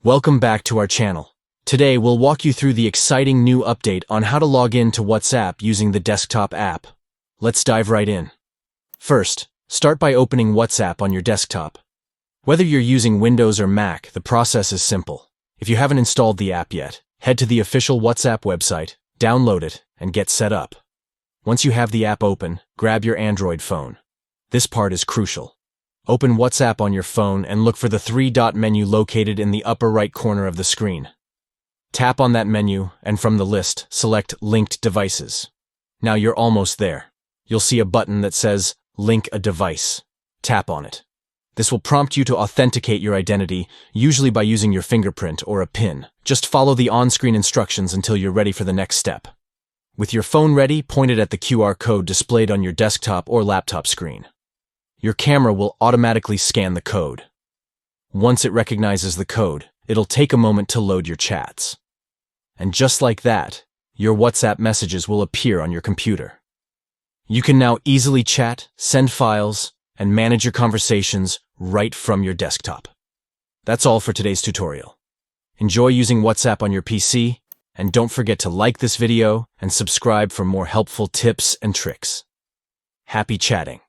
Welcome back to our channel. Today we'll walk you through the exciting new update on how to log in to WhatsApp using the desktop app. Let's dive right in. First, start by opening WhatsApp on your desktop. Whether you're using Windows or Mac, the process is simple. If you haven't installed the app yet, head to the official WhatsApp website, download it, and get set up. Once you have the app open, grab your Android phone. This part is crucial. Open WhatsApp on your phone and look for the three-dot menu located in the upper right corner of the screen. Tap on that menu, and from the list, select Linked Devices. Now you're almost there. You'll see a button that says Link a Device. Tap on it. This will prompt you to authenticate your identity, usually by using your fingerprint or a PIN. Just follow the on-screen instructions until you're ready for the next step. With your phone ready, point it at the QR code displayed on your desktop or laptop screen. Your camera will automatically scan the code. Once it recognizes the code, it'll take a moment to load your chats. And just like that, your WhatsApp messages will appear on your computer. You can now easily chat, send files, and manage your conversations right from your desktop. That's all for today's tutorial. Enjoy using WhatsApp on your PC, and don't forget to like this video and subscribe for more helpful tips and tricks. Happy chatting!